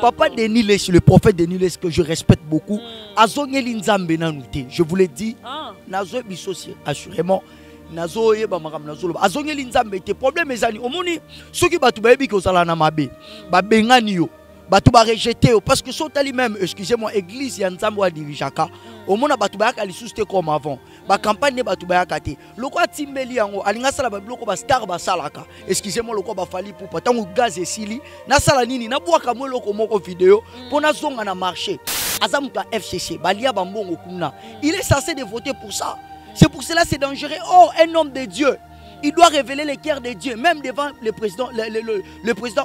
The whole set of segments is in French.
Papa Denis Les, le prophète Denis Les, que je respecte beaucoup, azongeli nzambe nanouté. Je vous l'ai dit, nazo bisosi assurément. Nazo yeba makam nazo loba azongeli nzambe te problème ezali omoni soki batu bayebi ko sala na mabe ba bengani yo batu ba rejeter yo parce que sotali même excusez-moi église ya nzambe wa dirijaka omona batu ba yaka lisusu te comme avant ba campagne ne batu ba yaka te loko atimbeli yango alinga sala ba biloko ba star ba salaka excusez-moi loko ba fali pour tango gaz esili na sala nini na bwaka mo loko moko vidéo pona zonga na marché azamuka FCC balia bambongo kuna il est censé de voter pour ça. C'est pour cela que c'est dangereux. Oh, un homme de Dieu, il doit révéler les cœurs de Dieu, même devant le président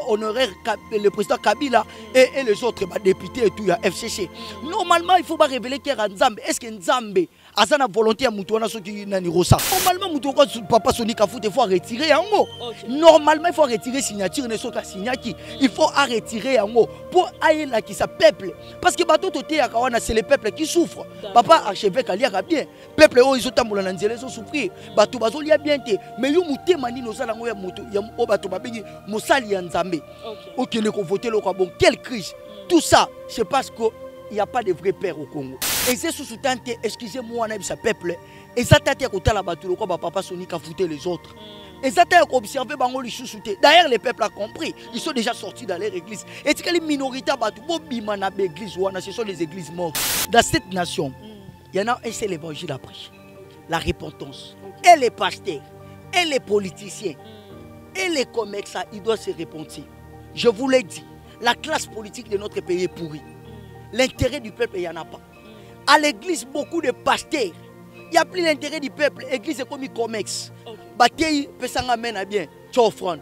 honoraire, le président Kabila et les autres députés et tout, il y a FCC. Normalement, il ne faut pas révéler le cœur à Nzambe. Est-ce que Nzambe a une volonté à Moutouana qui n'a ni rosa? Normalement, Moutouana, papa Sonic a foutu, il faut retirer en haut. Normalement, il faut retirer signature, ne soit signature. Il faut retirer en haut pour aller là qui sa peuple. Parce que bateau toté à Kawana, c'est le peuple qui souffre. Papa archevêque a lié bien. Peuple, ils ont tamboula nanzélé, ils ont souffert. Bateau bazo lié bien. Mais yo mouté mani nos alango ya moto ya bateau babengi mosali ya Nzambe. Ok, ne voter le bon. Quelle crise. Tout ça, c'est parce que il n'y a pas de vrai père au Congo. Et c'est sous tante, excusez-moi, on a sa peuple. Et ça t'a été à côté la bateau, le papa Sonic a foutu les autres. Et ça t'a observé, d'ailleurs, les peuples ont compris. Ils sont déjà sortis dans leur église. Et c'est que les minorités, ce sont les églises mortes. Dans cette nation, il y en a un seul évangile à prêcher. La repentance. Et les pasteurs, et les politiciens, et les commerçants, ils doivent se repentir. Je vous l'ai dit, la classe politique de notre pays est pourrie. L'intérêt du peuple, il n'y en a pas. À l'église, beaucoup de pasteurs. Il n'y a plus l'intérêt du peuple. L'église est comme un commerce. Bataille, pesanga mène bien. Tu offrandes.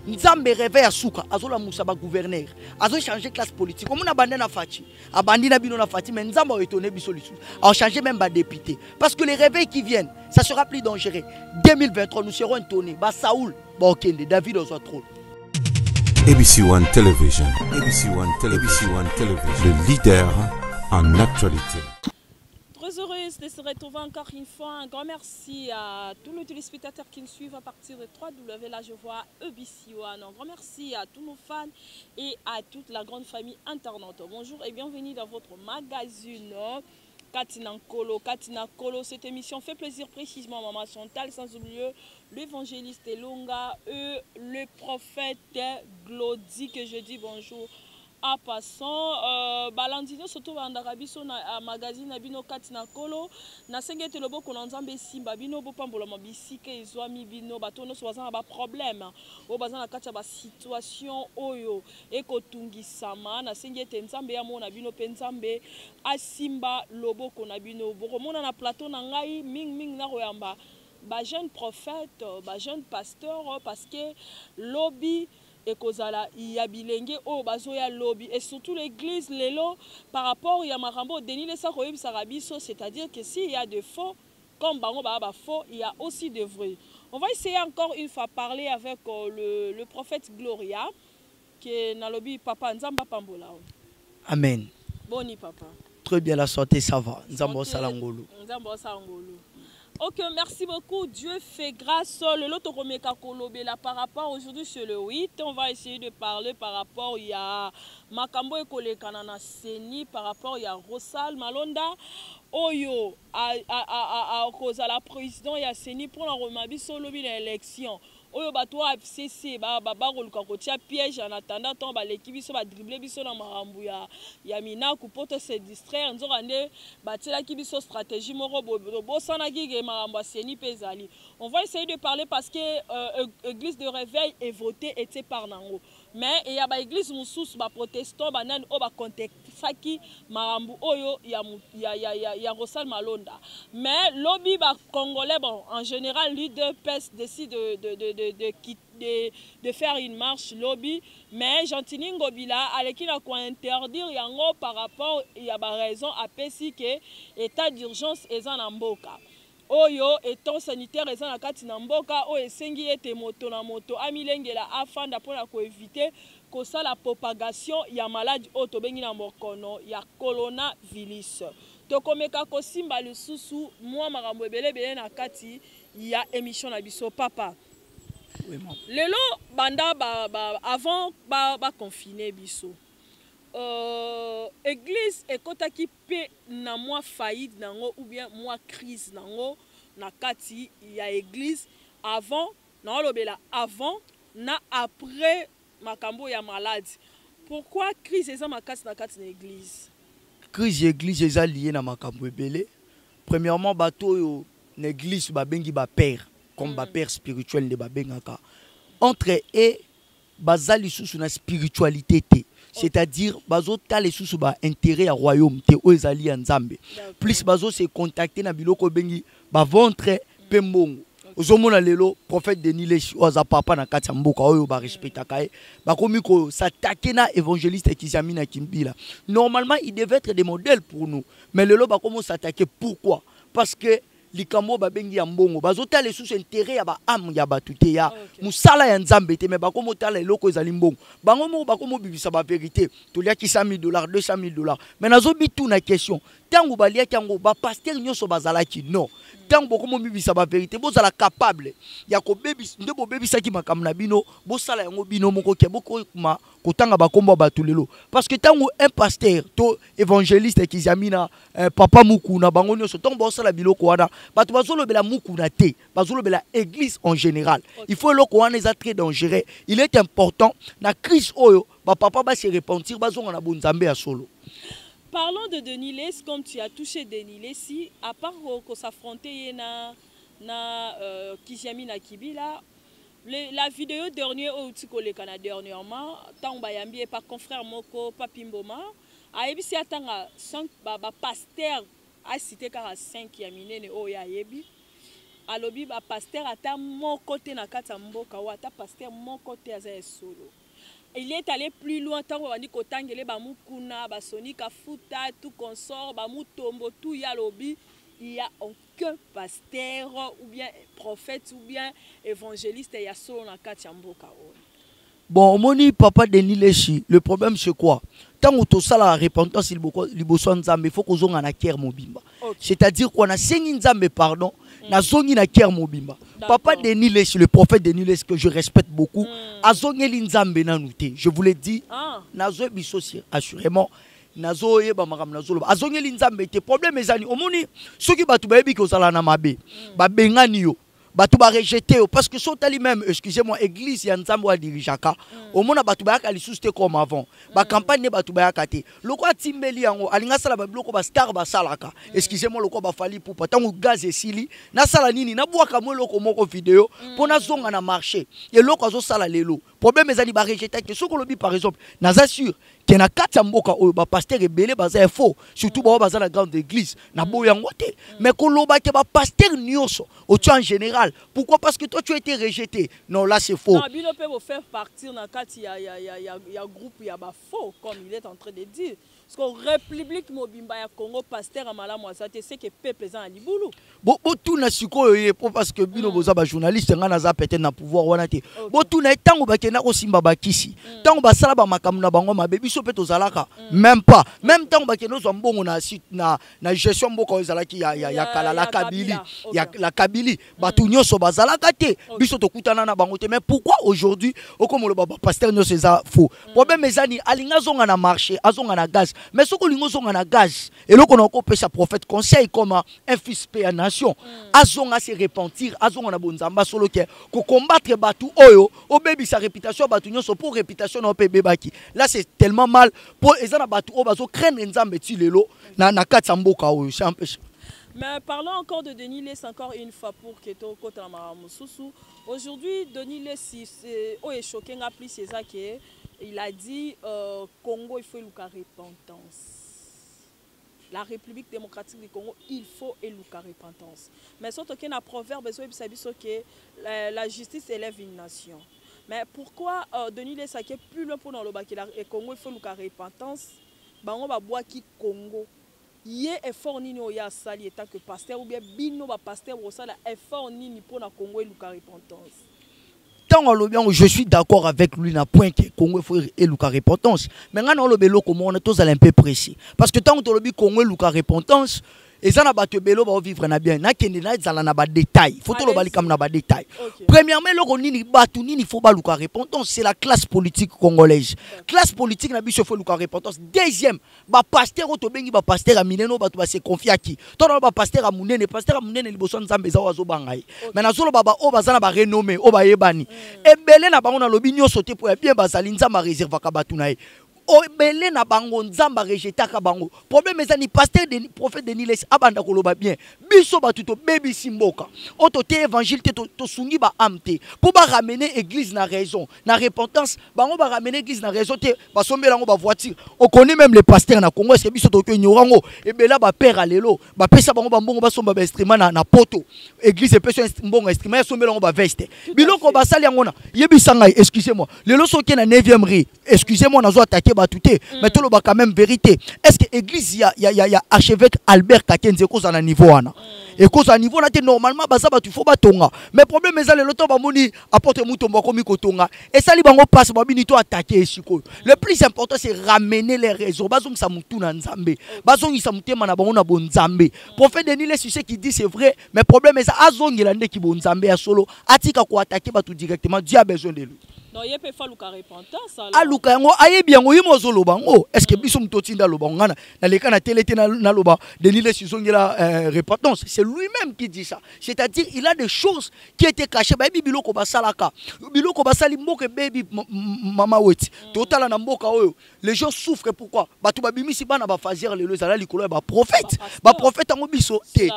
Nzambe réveille à Souka. Azola Moussaba gouverneur. Azo changer classe politique. Comme on a abandonné la Fati. Abandonné la Fati. Mais Nzambe a étonné Bissolisu. A changé même les députés. Parce que les réveils qui viennent, ça sera plus dangereux. 2023, nous serons étonnés. Bah Saoul, bah Okende, David aux autres. ABC One Television. ABC One Television. ABC One Television. Le leader en actualité. Très heureuse de se retrouver encore une fois. Un grand merci à tous les téléspectateurs qui nous suivent à partir de 3W. Là, je vois ABC One. Un grand merci à tous nos fans et à toute la grande famille internaute. Bonjour et bienvenue dans votre magazine Katina Kolo. Cette émission fait plaisir précisément à Maman Chantal, sans oublier l'évangéliste Elonga et le prophète Glody, que je dis bonjour. En passant, balandino surtout en Arabie na magazine abino Katina Kolo na sengete lobo konanzambe simba bino bo pambola mabisike izwami bino batono soza ba problème o bazana kacha ba situation oyo ekotungisama na sengete nzambe ya mona bino penzambe asimba lobo konabino boko mona na plateau na ngai ming na royamba ba jeune prophète ba jeune pasteur parce que lobby et kozala ya bilenge o bazo ya lobby et surtout l'église lelo par rapport ya marambo Denis Les Sarabiso, c'est-à-dire que s'il y a de faux comme bango ba faux, il y a aussi de vrais. On va essayer encore une fois parler avec le prophète Gloria qui est dans lobby papa Nzamba Pambola. Amen. Boni papa. Très bien la santé ça va. Nzamba Salangolo. Nzamba Salangolo. Ok, merci beaucoup. Dieu fait grâce. Le loto romeka kolobela par rapport aujourd'hui sur le 8. On va essayer de parler par rapport il y a Makambo et Kolekana na Seni par rapport il y a Rosal Malonda Oyo à cause à la président il y a Seni pour la remabi solo bi l'élection. Oyo bato FCC ba koluka kotia piège en attendant ton ba l'équipe biso ba dribbler biso na marambu ya mina ku poto se distraire nzorande batela ki biso stratégie moko bo sana ki marambu Seni pezali. On va essayer de parler parce que église de réveil est votée était par nango. Mais il y a ba église mususu ba protestant ba nani o ba contextaki marambu oyo ya Rosal Malonda. Mais lobby ba congolais bon en général leader PES décide de faire une marche lobby, mais Gentini Ngobila aleki na ko interdire yango par rapport il y a ba raison à pesi que état d'urgence eza na mboka. Oyo étant sanitaire eza na kati na mboka o esengi ete moto na moto amilengela afanda pona ko éviter ko ça la propagation ya maladie o to bengi na mokono ya coronavirus. To komeka ko simba le susu moi makambo ebele na kati ya émission na biso papa. Oui, lelo banda avant ba confiner biso. église ekotaki pe na moi faillite nango ou bien moi crise nango na kati ya église avant na lobela avant na après makambo ya maladie. Pourquoi crise eza makati na kati na église? Crise église eza lié na makambo ebele. Premièrement bato yo na église ba bengi ba père comme ba père spirituel de ba bengaka. Entre et bazali sous na spiritualité te. C'est-à-dire bazo ta les sous ba intérêt à royaume te o ezali nzambe. Plus bazo se contacter na biloko bengi ba ventre pembongo. Ozomona lelo prophète Denis Leshi oza papa na kati mboka oyo ba respectaka e ba komi ko s'attaquer na évangéliste Kizami na Kimbila. Normalement il devait être des modèles pour nous, mais lelo ba komo s'attaquer. Pourquoi? Parce que likambo ba bengi ya mbongo bazota les sous intérêt ya ba am ya batute ya musala ya nzambe te, mais ba komo tala eloko ezali mbongo bango mo ba komo bibisa ba vérité to lia ki $100,000 $200,000. Mais nazo bitu na question tango balia tango ba pasteur nyoso bazalaki non tango bokomo bibisa ba vérité bozala capable ya ko bebis nde bo bebisa ki makam na bino bosala yango bino moko ke boko ma kotanga ba kombo batulelo. Parce que tango un pasteur to évangéliste Kizamina papa mukuna bango nyoso tango bosala biloko wana batu bazolo bela mukuna te bazolo bela église en général. Il faut loko wana eza très dangereux. Il est important na crise oyo ba papa ba se repentir bazonga na bonzambe ya solo. Parlons de Denis Les, comme tu as touché Denis Les, si, à part qu'on s'affrontait na Kijami na Kibila, la vidéo dernière où tu connais dernièrement, tant bayambi et par confrère Moko Papimboma, a ebi si atanga 5 pasteur a cité car 5 yamine ne oya yebi. Alobi ba pasteur ata mon côté na kata mboka wa ata pasteur mon côté aza solo. Il est allé plus loin tant qu'on a dit qu'otangele bamukuna basonika futa tout consort bamutombo tout ya lobby, il y a aucun pasteur ou bien prophète ou bien évangéliste ya solo na katiamboka. Bon, moni papa Denis Leshi, le problème c'est quoi? Tant que tu as la repentance, il faut que tu aies un cœur mobimba. C'est-à-dire qu'on a 5 nzambe pardon, na zongi na cœur mobimba. Papa Denis Leshi, le prophète Denis Leshi que je respecte beaucoup, a zongi nzambe na nouté. Je vous l'ai dit, na zo bisosi assurément. Nazo yeba makam nazo a zongi nzambe te problème ezani omoni soki batu bayebi ko sala na mabe ba bengani yo batu ba rejeter parce que sotali même excusez-moi église ya nzambe wa dirijaka omona batu ba yaka lisusu te comme avant ba campagne ne batu ba yaka te loko atimbeli yango alinga sala ba biloko ba star ba salaka excusez-moi loko ba fali pour patango gaz esili na sala nini na bwaka mo loko moko vidéo pona zonga na marché et loko azo sala lelo problème ezali ba rejeter que soko lobi par exemple naza sûr que na kati mboka oyo ba pasteur ebele baza faux surtout ba baza na grande église na boyango te mais ko loba ke ba pasteur nyoso au tu en général. Pourquoi? Parce que toi tu as été rejeté. Non, là c'est faux. Non, Bino peut vous faire partir dans il y a groupe, il y a faux, comme il est en train de dire. Parce que République Mobimba ya Congo, pasteur Amala Mwazate, c'est que peuple est en Liboulou. Bon, tout na siko parce que Bino boza ba journaliste ngana za peut-être na pouvoir wana te. Bon tout na tango ba kena ko simba ba kisi. Tango ba sala ba makam na bango mabe biso pe to zalaka. Même pas. Même tango ba kena zo mbongo na gestion mboko ezalaki ya kala la Kabili. Ya la Kabili. Ba tout nyoso ba zalaka te. Biso to kutana na bango te. Mais pourquoi aujourd'hui okomo le baba pasteur nyoso za faux. Problème ezani alinga zonga na marché, azonga na gaz. Mais ce que nous avons en gaz, et là qu'on a coupé sa prophète conseil comme un fils paix à nation, azon à se repentir, azon à bonzamba solo que combattre Batou Oyo, au baby sa réputation, Batou Nyon, pour réputation au bébé Baki. Là c'est tellement mal pour les gens Batou Oyo, bazo craindre nzambe ti lelo na katsamboka Oyo, c'est un peu. Mais parlons encore de Denis Les encore une fois pour que tu aies aujourd'hui, Denis Les, si est choqué, c'est ça que il a dit Congo, il faut la repentance. La République démocratique du Congo, il faut la repentance. Mais surtout qu'il y a un proverbe que la justice élève une nation. Mais pourquoi Denis Les a plus loin pour le Congo, il faut la repentance? On va boire qui Congo. Il y a effort ni no ya sali état que pasteur ou bien bino ba pasteur ou ça effort ni pour na Congo et la repentance. Je suis d'accord avec lui na point que Congo faut et la repentance. Mais quand on le bélo comme on est tous un peu précis parce que tant que le Congo et la repentance Et ça n'a pas de bélo va vivre na bien. Na kende na zala na ba détail. Faut tout le bali comme na ba détail. Premièrement, le ronini batu ni faut pas luka repentance, c'est la classe politique congolaise. Classe politique na biso faut luka repentance. Deuxième, ba pasteur to bengi ba pasteur a mineno ba to ba se confier qui. To ba pasteur a munene liboso nzambe za wazo bangai. Mais na zolo baba o bazana ba renommé, o ba yebani. E belé na bango na lobi nyoso te pour bien bazali nzamba réserve ka batu na ye. O belé na bango nzamba rejeter ka bango. Problème ezani pasteur de prophète de Niles abanda koloba bien. Biso batu to baby simboka. O to te évangile te to sungi ba amte. Pour ba ramener église na raison, na repentance, bango ba ramener église na raison te ba sombela ngo ba voiture. On connaît même les pasteurs na Congo, est-ce que biso to ignorango e bela ba père alelo, ba pesa bango ba mbongo ba somba ba instrument na poto. Église e pesa mbongo instrument sombela ngo ba veste. Biloko ba sali ngona. Yebisa ngai, excusez-moi. Lelo soki na 9e rue, excusez-moi nazo attaquer mais tout le monde quand même vérité. Est-ce que l'église y a archevêque Albert Kakenze cause à niveau ana et cause à niveau là normalement baza batu faut batonga mais problème est le temps ba moni apporter mutomba komi kotonga et ça li bango passe ba binito attaquer siko. Le plus important c'est ramener les réseaux bazong sa mutu na nzambe bazong sa mutema na bango na bonzambe prophète Denis le succès qui dit c'est vrai mais problème est ça azongela ndeki bonzambe ya solo atika ko attaquer batu directement Dieu a besoin de lui. Non, il peut faire le repentance. Ah, Luka, ayebi yango yimozo lobango. Est-ce que biso mtotinda lobangana na leka na télé na loba Denis le sizongela repentance. C'est lui-même qui dit ça. C'est-à-dire il a des choses qui étaient cachées. Ba biloko basalaka. Biloko basali mboke baby mama weti. Total na mboka oyo. Les gens souffrent pourquoi? Batu ba bimisi bana ba fazer le zala likolo ba prophète. Ba prophète ngo biso te.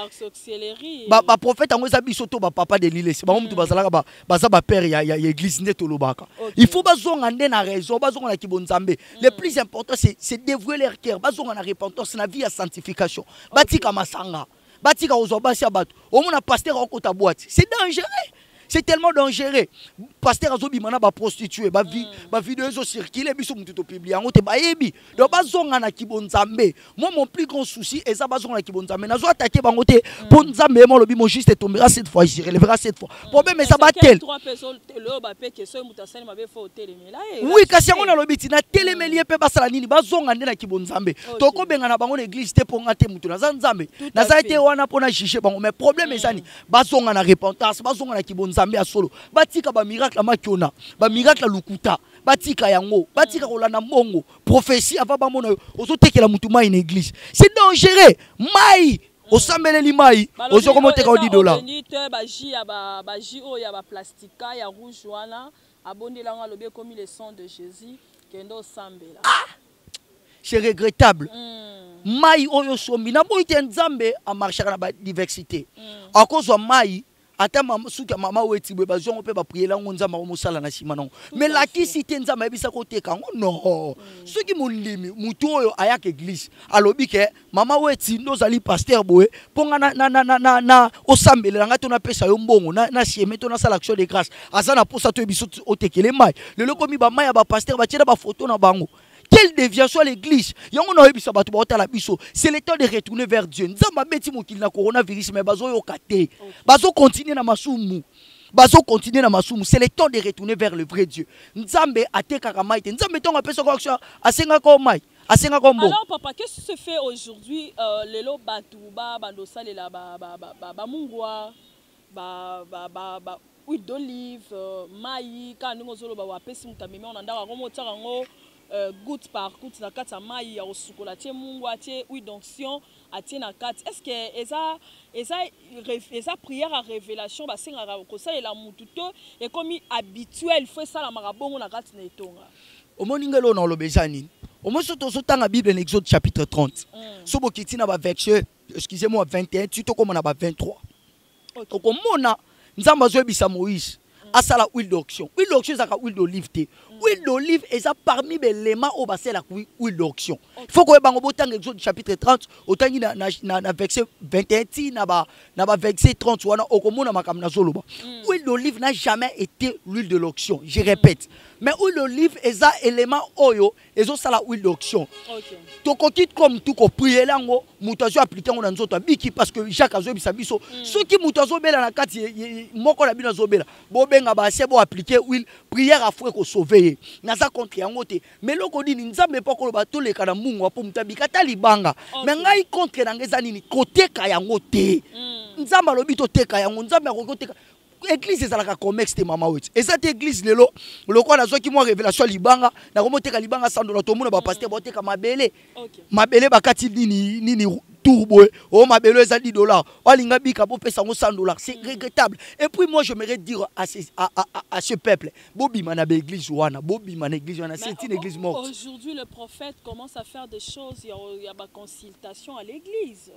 Ba prophète ngo za biso to ba papa de l'île. Ba mtu bazalaka ba za ba père ya église neto lobaka. Okay. Il faut bazonga na raison, bazonga na kibonzambe. Le plus important c'est dévouer leur cœur, bazonga na repentance na vie à sanctification. Batika masanga, batika ozobasi abatu. Omona pasteur okota boîte. C'est dangereux. C'est tellement dangereux. Pasteur azobi mana ba prostituée, ba vidéo zo circuler biso mutu to publier ngote ba yebi. Donc bazonga na kibonzambe. Moi mon plus grand souci est ça bazonga na kibonzambe. Nazo attaquer bangote pour nzambe mo lobi mo juste tombera cette fois, je relèvera cette fois. Problème mais ça ba tel. Oui, kasi ngona lobi tina telemelie pe basala nini bazonga ndena kibonzambe. Toko benga na bango l'église te ponga te mutu na nzambe. Na za été wana pona chicher bango mais problème ezani bazonga na repentance, bazonga na kibonzambe. Solo batika ba miracle makiona ba miracle lukuta batika yango batika kolana mbongo prophétie ava ba mona ozotekela mutu mai na église c'est dangereux mai osambeleli mai ozokomoteka $10 ba ji ya ba ji o ya ba plastika ya rouge wana abondela nga lobe comme le sang de Jésus kendo sambela c'est regrettable mai oyo sombi na boite nzambe a marcher na ba diversité à cause de mai. Ata mama suka mama weti be bazongo pe ba priela ngonzamba ko musala na sima non mais la qui cité nzamba ebisa ko teka ngo non suki mondimi mutu oyo ayaka église alobi ke mama weti ndozali pasteur boye ponga na osambela nga to na pesa yo mbongo na sieme to na sala action de grâce azana posa to ebiso otekele mai le lokomi ba mai ya ba pasteur ba tiela ba photo na bango. Quelle déviation à l'église? C'est le temps de retourner vers Dieu. Nous avons dit qu'il y a coronavirus, mais bazo yokate. Bazo continue na masumu. Bazo continue na masumu. C'est le temps de retourner vers le vrai Dieu. Nzambe ateka kamaite. Nzambe tonga pesa kwa action. Asenga ko mai. Asenga ko mbo. Alors papa, qu'est-ce qui se fait aujourd'hui lelo batuba bandosa lela ba mungwa ba huile d'olive mai ka ndingo zolo ba wapesi mutameme on ndaka ko motaka ngo goutte par goutte na kati ya mai ya kosukola tie mungu atie huile d'onction atie na kati. Est-ce que eza prière à révélation basengaka kosalela mutu to ekomi habituel faut esalamaka bongo na kati na etonga? Omoni ngelo na olobeza nini? Omoso tozotanga Bible en Exode chapitre 30 so bokiti na ba verset excusez-moi 21 tu to comme na ba 23 okomona nzamba zoyebisa Moïse asala huile d'onction. Huile d'onction c'est huile d'olive te. Huile d'olive est parmi les éléments au bassin la huile d'onction. Il faut que bango botang Exode chapitre 30 otangi na verset 21 ti na ba verset 30 wana okomona makam na zoloba. Huile d'olive n'a jamais été l'huile de l'onction. Je répète. Mais huile d'olive est un élément oyo, et ça la huile d'onction. Tu quittes comme tout ko prier lango, mutazo appliquer on dans autres biki parce que Jacques azo bisabiso. Ceux qui mutazo bela na kati moko la bina zo bela. Bo benga ba c'est bon appliquer huile prière à fouet ko sauver. Na za contre yango te. Mais loko di nzambe pa ko ba to le kana mungu apo mutabika talibanga. Mais ngai contre na ngeza nini côté ka yango te. Nzamba lobi to teka yango nzambe akoko teka. Église ezalaka comex te mama wet. Et cette église lelo lokwa na zoki mo révélation libanga na komoteka libanga $100 to mona ba pasteur boteka mabele. Mabele bakati nini turbo o mabele eza $10. Olinga bika po pesa ngo $100. C'est regrettable. Et puis moi je m'aimerais dire à ce peuple bobi mana be église wana bobi mana église wana c'est une église morte. Aujourd'hui le prophète commence à faire des choses, il y a ma consultation à l'église.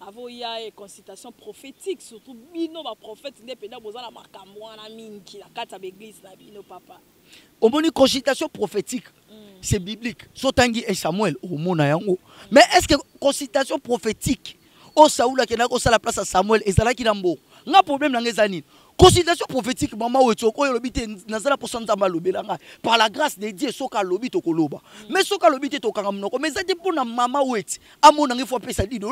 Avant il y a une consultation prophétique, surtout bino ba prophète indépendant bozala makamwana mingi la kata l'église na bino papa. Au moins une consultation prophétique, c'est biblique. Sotangi et Samuel au mona yango. Mais est-ce que consultation prophétique au Saoula qui n'a pas la place à Samuel et Zala qui n'a pas un problème dans les années. Consultation prophétique maman wetoko yo lobite nazala pour santa malobelanga par la grâce de Dieu soka lobito koloba. Mais soka lobite to kangamnoko mais ça dépend na mama wet amona ngi faut payer $10.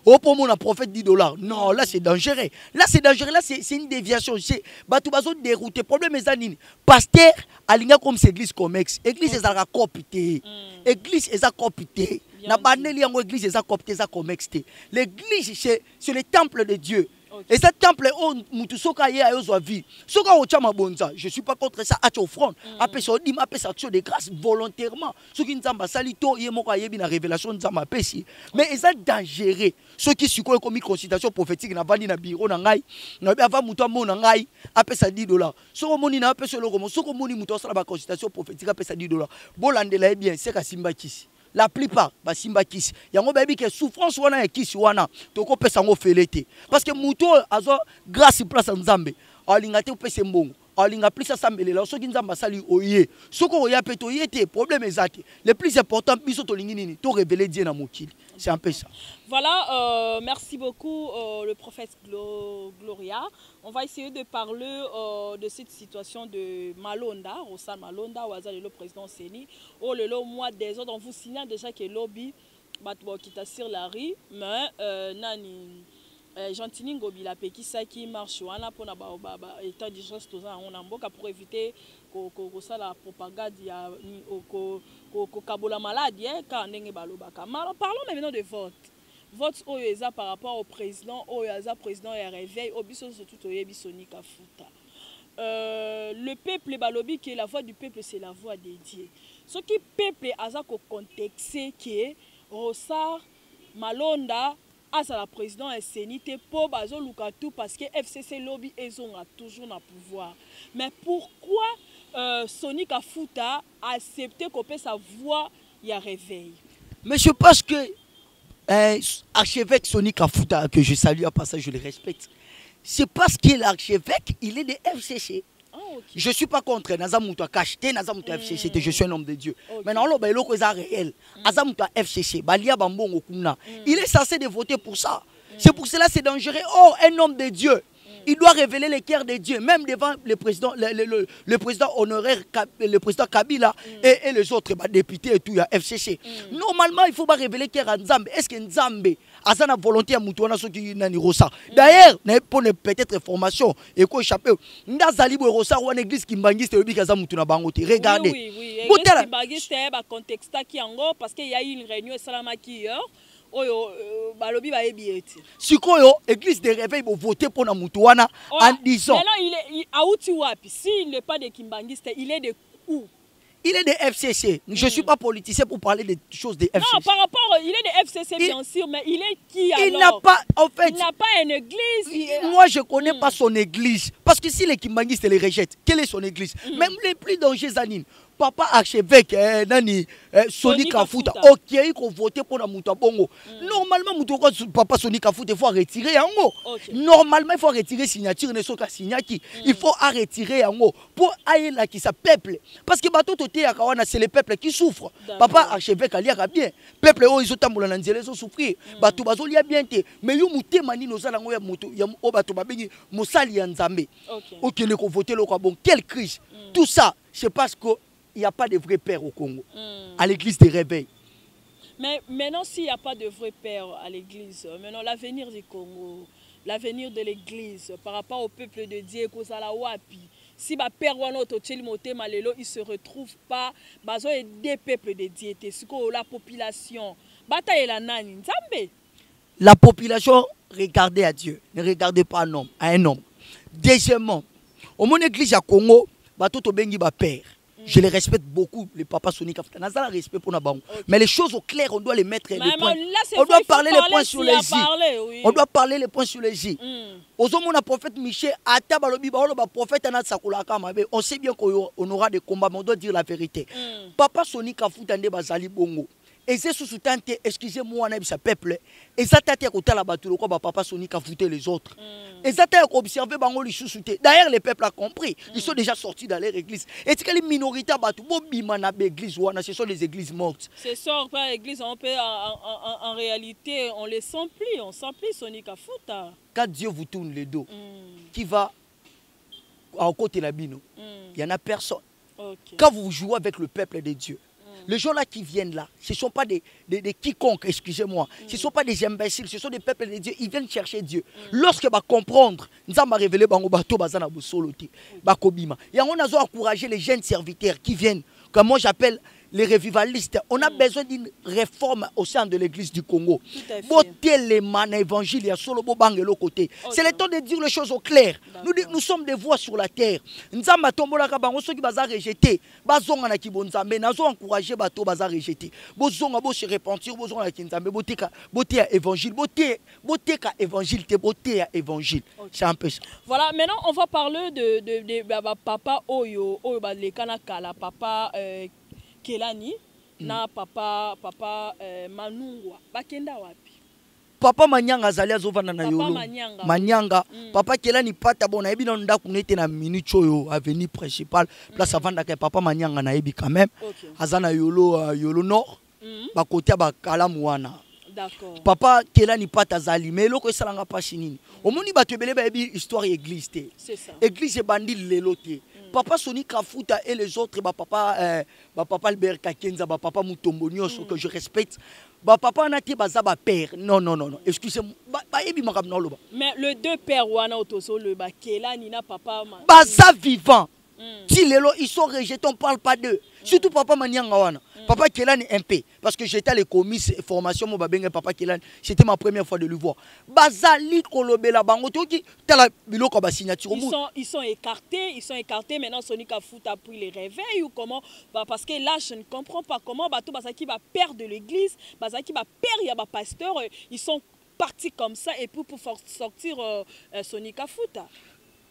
Oh, pour mon prophète $10. Non, là c'est dangereux. Là c'est dangereux. Là c'est une déviation. C'est Batubazo dérouté. Problème est zanine. Pasteur, aligna comme c'est église comex. Église est à copité. Église est à copité. Na baneli yango église est à copité, est à comex. L'église c'est le temple de Dieu. Et ce temple où mutu soka ye ayo zwa vie. Soka o chama bonza. Je suis pas contre ça. A offrande. Après ça dit après ça action de grâce volontairement. Ceux qui nzamba salito ye moko yebi na révélation nzamba pesi. Mais c'est dangereux. Ceux qui suko comme consultation prophétique na vandi na bureau na ngai. Na bi ava mutu amona ngai après ça $10. Soko moni na après solo comme soko moni mutu sala ba consultation prophétique après ça $10. Bolandela bien c'est ka simba kisi. La plupart ba simba kisi yango baby que souffrance wana ya kisi wana toko pesa ngo felete parce que muto azo grâce place nzambe alinga te pesa mbongo alinga plus asambelela soki nzamba sali oye soko oya peto yete problème ezate le plus important biso to lingi nini to révéler Dieu na mokili. C'est un peu ça. Voilà, merci beaucoup le prophète Gloria. On va essayer de parler de cette situation de Malonda, Rosa Malonda, ou le président Seni. Oh le mois des autres, on vous signale déjà que le lobby qui est sur la rue, mais nani Gentini Ngobi la pekisa qui marche wana pour na ba état d'urgence toza on amboka pour éviter ko la propagande ya ko kabola maladie ka ndenge balobaka. Parlons maintenant de vote. Vote oyoza par rapport au président oyoza président ya réveil obiso surtout oyebi Soni Kafuta. Le peuple balobi que la voix du peuple c'est la voix de Dieu. Ce qui peuple aza ko contexte que Rosa Malonda à la président et sénité pour bazo lukatou parce que FCC lobby ils ont toujours le pouvoir. Mais pourquoi Soni Kafuta a accepté qu'on peut sa voix y a réveil? Mais je pense que archevêque Soni Kafuta que je salue à passage je le respecte. C'est parce qu'il est l'archevêque, il est de FCC. Okay. Je ne suis pas contre Nazamuta Kachete, Nazamuta FCC, je suis un homme de Dieu. Okay. Maintenant, l'eau est réel. Nazamuta FCC, Balia Bambongo Kuna. Il est censé de voter pour ça. C'est pour cela que c'est dangereux. Oh, un homme de Dieu. Il doit révéler les cœurs de Dieu, même devant le président, le président honoraire, le président Kabila et les autres députés et tout, il y a FCC. Normalement, il faut pas révéler le cœur à Nzambe. Est-ce que Nzambe a sa volonté à Moutouana ce qui n'a ni Rosa? D'ailleurs, pour peut-être information, et quoi échapper, Ndazali Rosa ou une église qui mbangiste le bikaza Moutouana Bangote. Regardez. Oui. Église qui mbangiste est contexte qui en gros parce qu'il y a eu une réunion Salamaki hier. Oyo balobi ba ebieti. Sikoyo église de réveil pour voter pour na Moutouana en disant. Mais là il est outi wapi. S'il n'est pas de Kimbangiste, il est de où? Il est de FCC. Je ne suis pas politicien pour parler des choses de FCC. Non, par rapport, il est de FCC bien sûr, mais il est qui alors? Il n'a pas, en fait. Il n'a pas une église. Moi, je ne connais pas son église. Parce que si les Kimbangistes les rejettent, quelle est son église? Même les plus dangereux anines. papa archevêque nani Sony Kafuta OK ko voter pour na muta bongo normalement muto ko papa Sony Kafuta il faut retirer yango normalement il faut retirer signature ne soka signaki il faut retirer yango pour aïla qui sa peuple parce que bato toté ya kawana c'est le peuple qui souffre papa archevêque aliaka bien peuple o izotambola na nzela zo souffrir bato bazolia bien te mais yo mutema nini ozala ngo ya muto ya o bato babengi mosali ya nzambe OK le ko voter le quoi bon quelle crise tout ça c'est parce que il n'y a pas de vrai père au Congo, à l'église des réveils. Mais maintenant, s'il n'y a pas de vrai père à l'église, maintenant l'avenir du Congo, l'avenir de l'église par rapport au peuple de Dieu, si ma père ou notre malelo, il ne se retrouve pas, des peuples de Dieu, la population, la population regardez à Dieu, ne regardez pas un homme, à un homme. Deuxièmement, au mon église à Congo, bato to bengi ba père. Je les respecte beaucoup, les papas Sony Kafuta. N'a pas respect pour Nabango. Mais les choses au clair, on doit les mettre les points. On doit parler les points sur les i. On doit parler les points sur les i. Ozomona prophète Michel, ata balobi ba prophète ana sakulaka mabe. On sait bien qu'on aura des combats, mais on doit dire la vérité. Papa Sony Kafuta nde bazali bongo. Et c'est sous tante, excusez-moi, on a sa peuple. Et ça t'a été à la bateau, quoi, papa Sony Kafuta les autres. Et ça t'a observé, bango sous. D'ailleurs, les peuples ont compris. Ils sont déjà sortis dans leur église. Et c'est que les minorités bateau, l'église, ce sont les églises mortes. Ce sont pas l'église, on peut en réalité, on les s'emplit, on s'emplit Sony Kafuta. Quand Dieu vous tourne le dos, qui va à côté de la bino, il n'y en a personne. Quand vous jouez avec le peuple de Dieu, les gens-là qui viennent là, ce ne sont pas des quiconques, excusez-moi. Ce ne sont pas des imbéciles, ce sont des peuples de Dieu. Ils viennent chercher Dieu. Lorsque va comprendre, nous avons révélé et on a encouragé les jeunes serviteurs qui viennent, comme moi j'appelle les revivalistes. On a besoin d'une réforme au sein de l'église du Congo. C'est le temps de dire les choses au clair. Nous sommes des voix sur la terre. Nous sommes rejetés. Nous encouragé bato baza rejeté. Bozonga bo se repentir, bozonga la kinzambe, boteka évangile, boteka évangile, te botea évangile. C'est un peu ça. Voilà, maintenant on va parler de papa Oyo le Kanakala, papa Kelani na papa Manungwa. Bakenda wapi? Papa Manyanga azali azovanda na yolo. Manyanga. Papa Kelani pata bona ebi na ndaku nete na minute oyo avenue principale. Place avanda ke papa Manyanga na ebi quand même. Azana yolo nord. Ba côté ba kalamu wana. D'accord. Papa Kelani pata azali mais loko esalanga pa chinini. Omoni ba tebele ba ebi histoire église te. C'est ça. Église bandi lelo te. Papa Sony Kafuta et les autres, papa Albert Kakenza, papa Mutombo Nyonso que je respecte, papa Nati baza père. Non. Excusez-moi. Mais le deux pères wana otoso le bakela nina papa baza vivant. Si ils sont rejetés, on ne parle pas d'eux. Surtout papa Manyanga wana. Papa Kelani MP, parce que j'étais à l'économie formation mon babenge papa Kelani, c'était ma première fois de le voir. Bazali kolobela bango toki tala biloko ba signature. Ils sont écartés maintenant Sony Kafuta a pris les réveils ou comment parce que là je ne comprends pas comment bato basaki va perdre de l'église, basaki va perdre ya ba pasteur, ils sont partis comme ça et pour sortir Sony Kafuta.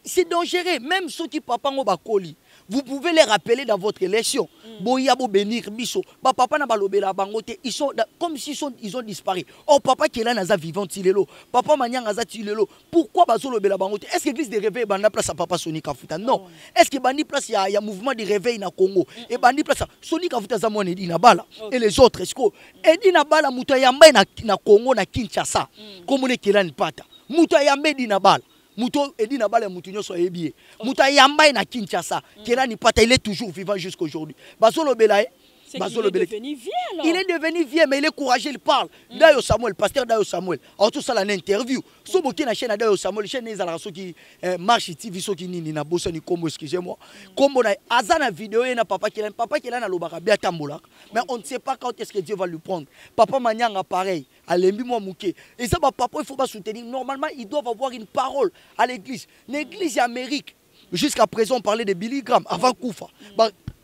C'est dangereux, même ceux qui papa ngo bakoli. Vous pouvez les rappeler dans votre élection. Boya bo bénir biso. Ba papa na balobela bangote, ils sont comme s'ils ont disparu. Oh papa qui est là naza vivant tilelo. Papa Manyanga za tilelo. Pourquoi bazo lobela bangote? Est-ce que l'église de réveil banda place à papa Sony Kafuta? Non. Est-ce que bandi place il y a mouvement de réveil na Congo et bandi place Sony Kafuta za mwana Edina Bala et les autres est-ce que Edina Bala muto yamba na Congo na Kinshasa. Comme on est Kelani pata. Muto yamba Edina Bala. Muto Edina Bala muto nyoso ebié. Muto yamba na Kinshasa. Kelani pata il est toujours vivant jusqu'aujourd'hui. Bazolo bela il est devenu vieux alors. Il est devenu vieux mais il est courageux, il parle. Dayo Samuel, pasteur Dayo Samuel. En tout ça la interview. So boki na chaîne Dayo Samuel, chaîne ezala qui marche TV so ki nini na bossa ni kombo excusez-moi. Kombo na azana vidéo na papa Kelani na lobaka bien tambola. Mais on ne sait pas quand est-ce que Dieu va lui prendre. Papa Manyanga pareil. Alembi moi mouké. Et ça papa il faut pas soutenir. Normalement, ils doivent avoir une parole à l'église. L'église Amérique. Jusqu'à présent on parlait de Billy Graham avant Koufa.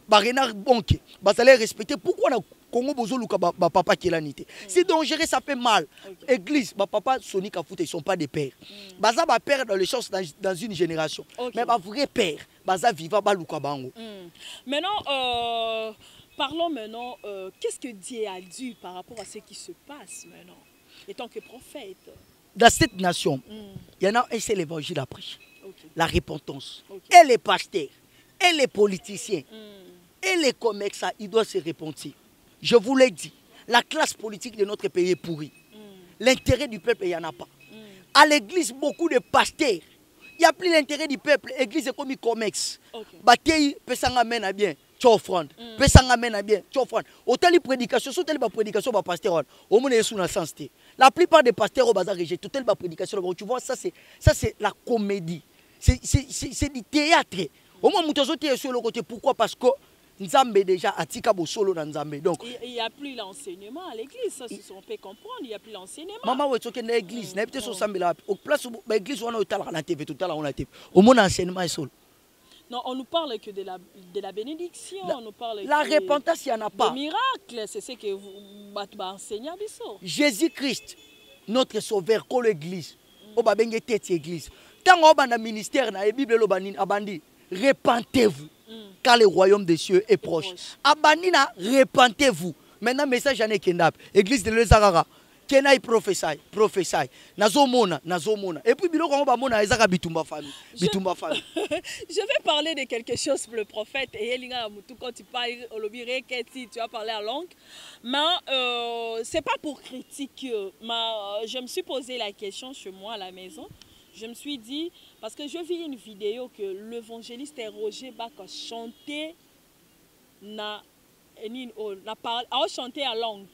Renard Bonke, allez respecter. Pourquoi on a Congo bozoluka ba papa kelanité. C'est dangereux, ça fait mal. Église, ba papa Sonic Afoute, ils sont pas des pères. Baza ba père dans les chances dans une génération. Mais ba vrai père, baza viva ba luka bango. Maintenant parlons maintenant qu'est-ce que Dieu a dit par rapport à ce qui se passe maintenant étant que prophète. Dans cette nation, il y en a un seul évangile à prêcher. La repentance. Et les pasteurs, et les politiciens, et les commerçants, ils doivent se repentir. Je vous l'ai dit, la classe politique de notre pays est pourrie. L'intérêt du peuple, il n'y en a pas. À l'église, beaucoup de pasteurs. Il n'y a plus l'intérêt du peuple. L'église est comme un commerce. Bataille, pesanga mène à bien. Tu offrandes. Pesanga mène à bien. Tu offrandes. Autant les prédications, soit les prédications, les pasteurs, au moins, ils sont dans sens. La plupart des pasteurs au bazar rejettent toutes les prédications. Tu vois, ça c'est la comédie. C'est du théâtre. Au moins, nous sommes sur le côté. Pourquoi? Parce que Nzambe déjà a tika bo solo dans Nzambe. Donc il n'y a plus l'enseignement à l'église, ça on peut comprendre, il n'y a plus l'enseignement. Maman ouais toke na église, na peut so sambe la au place ba église on a otala na TV tout à l'heure on a TV. Au moins enseignement est solo. Non, on nous parle que de la bénédiction, on nous parle la repentance il y en a pas. Le miracle, c'est ce que vous enseignez à biso. Jésus-Christ notre sauveur ko l'église. O ba benge tête église. Tant on ba na ministère na Bible lo banini abandi, repentez-vous. Car le royaume des cieux est proche. Abanina, repentez-vous. Maintenant, message en Ekendap. Église de l'Ezarara. Kenai prophétie. Nazomona. Et puis, bilo on va mona ezaka bitumba famille. Bitumba famille. Je vais parler de quelque chose pour le prophète. Et quand tu parles tu vas parler en langue. Mais c'est pas pour critiquer. Mais je me suis posé la question chez moi à la maison. Je me suis dit, parce que je vis une vidéo que l'évangéliste Roger Baka chantait chanté en langue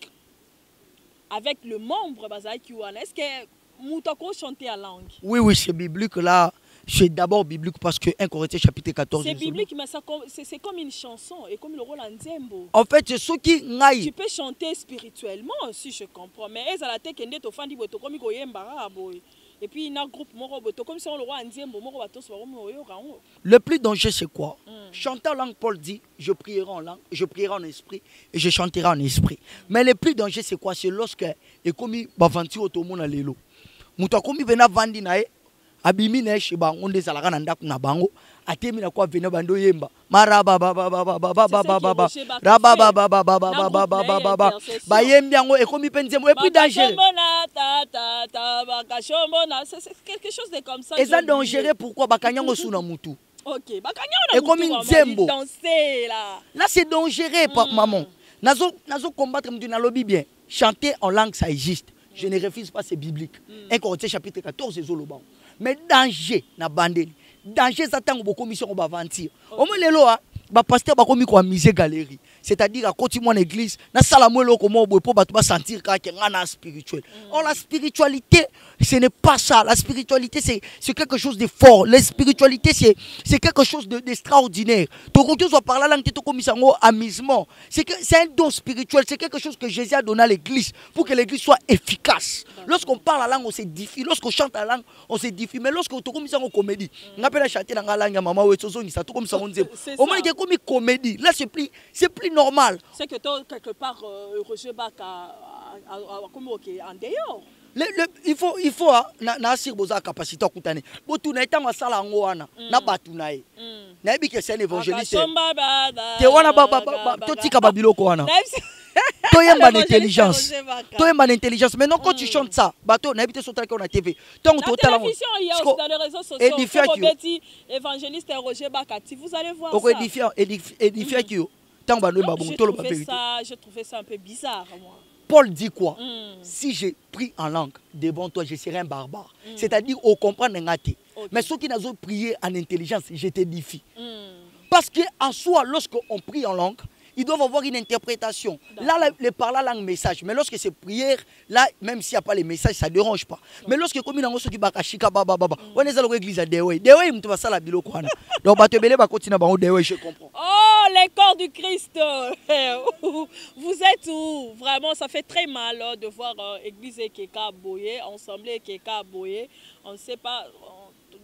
avec le membre Bazakiwana. Est-ce que Moutako chantait en langue? Oui, c'est biblique là. C'est d'abord biblique parce que 1 Corinthiens chapitre 14. C'est biblique, mais c'est comme une chanson et comme le rôle en Nzembo. En fait, c'est ce qui ngaï. Tu peux chanter spirituellement, si je comprends. Mais est-ce à la tête qu'il y a des enfants qui comme et puis il y a un groupe comme si on le roi en Nzembo. Le plus dangereux c'est quoi? Chanter en langue, Paul dit, je prierai en langue, je prierai en esprit et je chanterai en esprit. Mais le plus dangereux c'est quoi? C'est lorsque et comme il va vendre au monde à l'élo. Moutakomi vena vandi nae. Abimi na sheba onde zalaka na ndaku na bango atemi na kwa vena bando yemba maraba bayembi yango ekomi penzemo et puis dangereux. C'est quelque chose de comme ça. Et ça dangereux pourquoi bakanyango suna mutu. OK, et comme une zembo. Là c'est dangereux maman. Nazo combattre mtu na lobby bien. Chanter en langue ça existe. Je ne refuse pas, c'est biblique. 1 Corinthiens chapitre 14 c'est zoloban. Mais danger na bandeli. Danger ça tango beaucoup mission on va mentir. Au moins les lois ba pasteur ba komi ko amuser galerie. C'est-à-dire à côté mon église na salamwe lo komo boy pour ba sentir ka ngana spirituel. Or la spiritualité ce n'est pas ça. La spiritualité c'est quelque chose de fort. La spiritualité c'est quelque chose d'extraordinaire. To ko soit par la langue to komi sango amusement. C'est un don spirituel, c'est quelque chose que Jésus a donné à l'église pour que l'église soit efficace. Lorsqu'on parle la langue on s'édifie, lorsqu'on chante la langue on s'édifie, mais lorsque to komi sango comédie, on appelle chanter dans la langue maman ou etsozo ni ça to komi sango nzebo. Au moins que comme comédie, là c'est plus normal. C'est que toi, quelque part, Roger Baka en dehors. Il faut na sir boza capacité à kutane. Botu na etanga sala ngo wana na batu na ye. Na yebi que c'est un évangéliste. Te wana to tika babiloko wana. Toyemba l'intelligence. Toyemba l'intelligence. Maintenant quand tu chantes ça, bato na yebi te sotra qu'on a TV. Tant to tala. Il y a aussi dans les réseaux sociaux. Évangéliste Roger Baka, vous allez voir ça. Édifier qui j'ai trouvé ça un peu bizarre, moi. Paul dit quoi? Si j'ai pris en langue devant toi, je serai un barbare. C'est-à-dire, on comprend n'engati. Mais ceux qui n'ont prié en intelligence, je t'édifie. Parce qu'en soi, lorsqu'on prie en langue, ils doivent avoir une interprétation. Là, les parler la langue message. Mais lorsque c'est prière, là, même s'il n'y a pas les messages, ça ne dérange pas. Mais lorsque comme il y a qui bakashika on est à l'église à Dewe. Dewe, il va ça la bilo quoi. Donc batebele ba continue ba Dewe, je comprends. Oh, les corps du Christ. Vous êtes où? Vraiment, ça fait très mal de voir église Keka boyer, ensemble Keka boyer. On ne sait pas.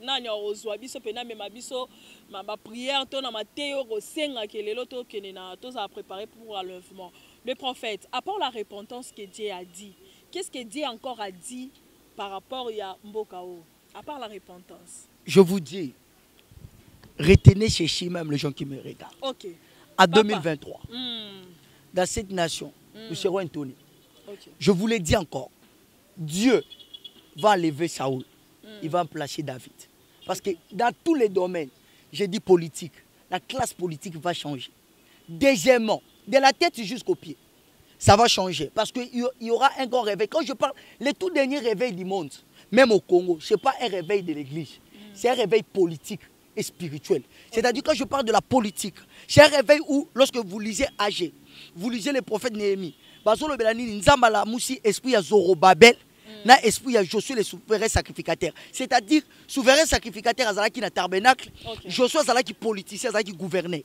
Nanya ozwa biso pena mema biso ma prière to na mateo ko senga ke lelo to kenena to za préparer pour l'enlèvement. Le prophète, à part la repentance que Dieu a dit, qu'est-ce que Dieu encore a dit par rapport à Mbokao, à part la repentance? Je vous dis, retenez chez même les gens qui me regardent. Ok. En 2023, dans cette nation, nous serons intonés. Okay. Je vous l'ai dit encore, Dieu va enlever Saoul, il va en placer David. Parce que dans tous les domaines, j'ai dit politique, la classe politique va changer. Deuxièmement, de la tête jusqu'aux pieds, ça va changer. Parce qu'il y aura un grand réveil. Quand je parle, le tout dernier réveil du monde, même au Congo, ce n'est pas un réveil de l'église, c'est un réveil politique et spirituel. C'est-à-dire quand je parle de la politique, c'est un réveil où, lorsque vous lisez Agé, vous lisez le prophète Néhémie, Bazolo Belani, Nzambala Moussi, esprit à Zorobabel, na esprit à Josué le souverain sacrificateur. C'est-à-dire, souverain sacrificateur Azalaki na tabernacle, Josué Azalaki politicien, Azalaki gouverneur.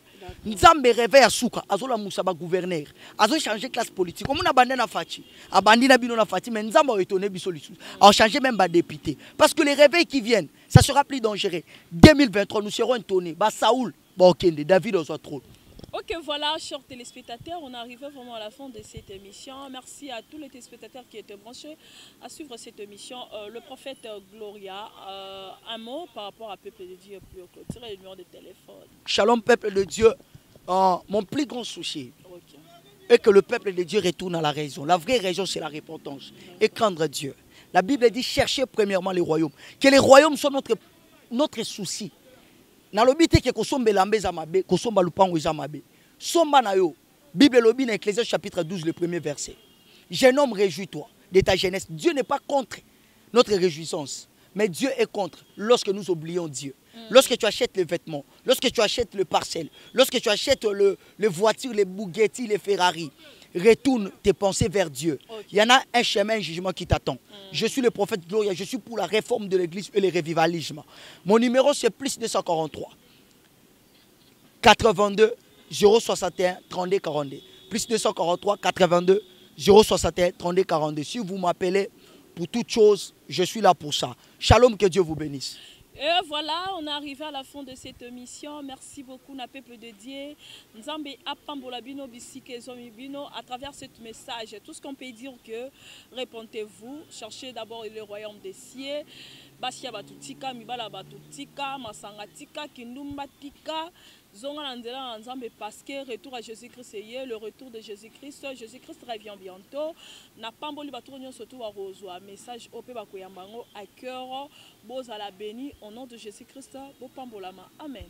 Nzambe réveille à Souka, Azola Moussa ba gouverneur. Azo changer classe politique. Comme on a bandé na Fati, a bandé na bino na Fati, mais Nzambe a étonné bisolisu. A changé même ba député. Parce que les réveils qui viennent, ça sera plus dangereux. 2023, nous serons étonnés. Ba Saoul, ba Okende, David au trône. Ok, voilà, chers téléspectateurs, on est arrivé vraiment à la fin de cette émission. Merci à tous les téléspectateurs qui étaient branchés à suivre cette émission. Le prophète Gloria, un mot par rapport à peuple de Dieu pour clôturer le numéro de téléphone. Shalom, peuple de Dieu. Mon plus grand souci est que le peuple de Dieu retourne à la raison. La vraie raison, c'est la repentance et craindre Dieu. La Bible dit cherchez premièrement les royaumes. Que les royaumes soient notre souci. Nalobite ke kosombe lambeza mabe, kosomba lupango eza mabe. Somba na yo. Bible lobi na Ecclésiaste chapitre 12 le premier verset. Jeune homme, réjouis-toi de ta jeunesse. Dieu n'est pas contre notre réjouissance, mais Dieu est contre lorsque nous oublions Dieu. Lorsque tu achètes les vêtements, lorsque tu achètes le parcelle, lorsque tu achètes les voitures, les Bugatti, les Ferrari, retourne tes pensées vers Dieu. Il y en a un chemin, un jugement qui t'attend. Je suis le prophète Gloria, je suis pour la réforme de l'église et le revivalisme. Mon numéro c'est plus 243 82 061 32 42. Plus 243 82 061 32 42. Si vous m'appelez pour toute chose, je suis là pour ça. Shalom, que Dieu vous bénisse. Et voilà, on est arrivé à la fin de cette émission. Merci beaucoup, na peuple de Dieu. Nzambe apambola bino bisike bino à travers ce message. Tout ce qu'on peut dire que répondez-vous, cherchez d'abord le royaume des cieux. Basia batutika, mibala batutika, masanga tika, kindumba tika. Zonga nzela nzambe parce que retour à Jésus-Christ est le retour de Jésus-Christ. Jésus-Christ revient bientôt. Na pamboli batournion surtout à Rosoa. Message au pe bakoyambango à cœur. Boz à la béni au nom de Jésus-Christ. Bo pambolama. Amen.